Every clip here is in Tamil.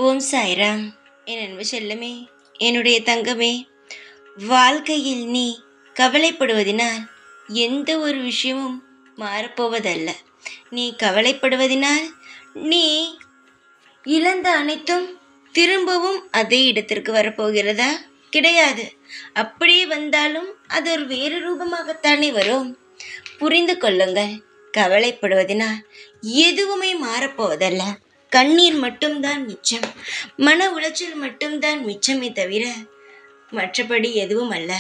ஓம் சாய்ராம். என் அன்பு செல்லமே, என்னுடைய தங்கமே, வாழ்க்கையில் நீ கவலைப்படுவதினால் எந்த ஒரு விஷயமும் மாறப்போவதல்ல. நீ கவலைப்படுவதினால் நீ இழந்த அனைத்தும் திரும்பவும் அதே இடத்திற்கு வரப்போகிறதா? கிடையாது. அப்படியே வந்தாலும் அது ஒரு வேறு ரூபமாகத்தானே வரும். புரிந்து கொள்ளுங்கள். கவலைப்படுவதினால் எதுவுமே மாறப்போவதல்ல. கண்ணீர் மட்டும்தான் மிச்சம், மன உளைச்சல் மட்டும்தான் மிச்சமே தவிர மற்றபடி எதுவும் அல்ல.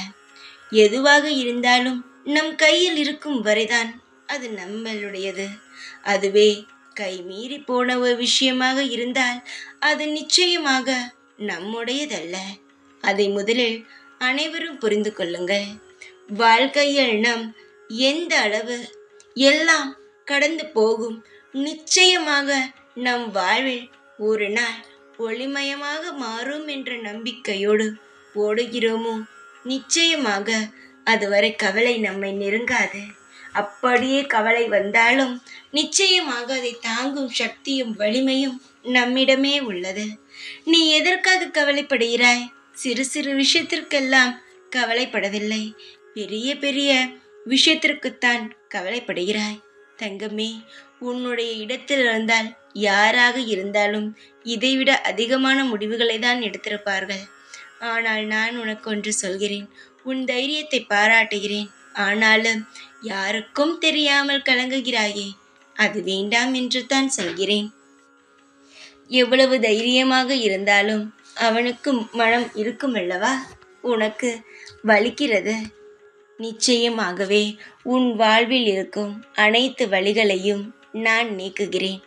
எதுவாக இருந்தாலும் நம் கையில் இருக்கும் வரைதான் அது நம்மளுடையது. அதுவே கை மீறி போன ஒரு விஷயமாக இருந்தால் அது நிச்சயமாக நம்முடையதல்ல. அதை முதலில் அனைவரும் புரிந்து கொள்ளுங்கள். வாழ்க்கையில் நம் எந்த அளவு எல்லாம் கடந்து போகும். நிச்சயமாக நம் வாழ்வில் ஒரு நாள் ஒளிமயமாக மாறும் என்ற நம்பிக்கையோடு ஓடுகிறோமோ, நிச்சயமாக அதுவரை கவலை நம்மை நெருங்காது. அப்படியே கவலை வந்தாலும் நிச்சயமாக அதை தாங்கும் சக்தியும் வலிமையும் நம்மிடமே உள்ளது. நீ எதற்காக கவலைப்படுகிறாய்? சிறு சிறு விஷயத்திற்கெல்லாம் கவலைப்படவில்லை, பெரிய பெரிய விஷயத்திற்குத்தான் கவலைப்படுகிறாய். தங்கமே, உன்னுடைய இடத்தில் இருந்தால் யாராக இருந்தாலும் இதைவிட அதிகமான முடிவுகளை தான் எடுத்திருப்பார்கள். ஆனால் நான் உனக்கு ஒன்று சொல்கிறேன். உன் தைரியத்தை பாராட்டுகிறேன். ஆனாலும் யாருக்கும் தெரியாமல் கலங்குகிறாயே, அது வேண்டாம் என்று தான் சொல்கிறேன். எவ்வளவு தைரியமாக இருந்தாலும் அவனுக்கும் மனம் இருக்குமல்லவா? உனக்கு வலிக்கிறது. நிச்சயமாகவே உன் வாழ்வில் இருக்கும் அனைத்து வழிகளையும் நான் நீக்குகிறேன்.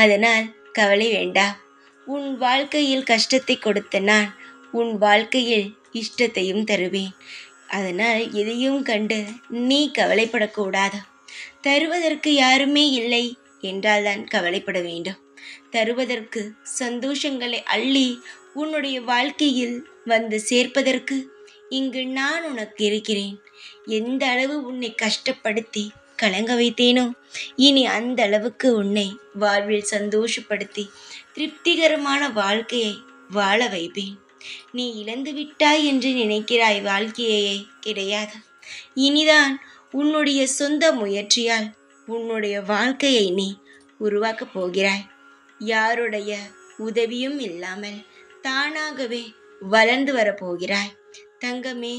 அதனால் கவலை வேண்டாம். உன் வாழ்க்கையில் கஷ்டத்தை கொடுத்த நான் உன் வாழ்க்கையில் இஷ்டத்தையும் தருவேன். அதனால் எதையும் கண்டு நீ கவலைப்படக்கூடாது. தருவதற்கு யாருமே இல்லை என்றால் தான் கவலைப்பட வேண்டும். தருவதற்கு சந்தோஷங்களை அள்ளி உன்னுடைய வாழ்க்கையில் வந்து சேர்ப்பதற்கு இங்கு நான் உனக்கு இருக்கிறேன். எந்த அளவு உன்னை கஷ்டப்படுத்தி கலங்க வைத்தேனோ, இனி அந்த அளவுக்கு உன்னை வாழ்வில் சந்தோஷப்படுத்தி திருப்திகரமான வாழ்க்கையை வாழ வைப்பேன். நீ இழந்து விட்டாய் என்று நினைக்கிறாய் வாழ்க்கையே? கிடையாது. இனிதான் உன்னுடைய சொந்த முயற்சியால் உன்னுடைய வாழ்க்கையை நீ உருவாக்கப் போகிறாய். யாருடைய உதவியும் இல்லாமல் தானாகவே வளர்ந்து வரப்போகிறாய். தங்கமே,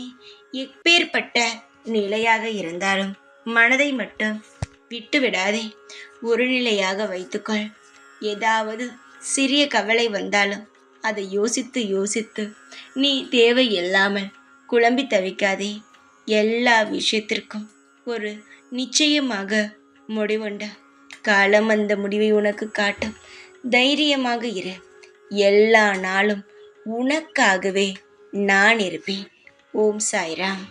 எப்பேற்பட்ட நிலையாக இருந்தாலும் மனதை மட்டும் விட்டுவிடாதே. ஒரு நிலையாக வைத்துக்கொள். ஏதாவது சிறிய கவலை வந்தாலும் அதை யோசித்து யோசித்து நீ தேவையில்லாமல் குழம்பி தவிக்காதே. எல்லா விஷயத்திற்கும் ஒரு நிச்சயமாக முடிவுண்ட காலம் அந்த முடிவை உனக்கு காட்டும். தைரியமாக இரு. எல்லா நாளும் உனக்காகவே நான் இருப்பேன். ஓம் சாய்ராம்.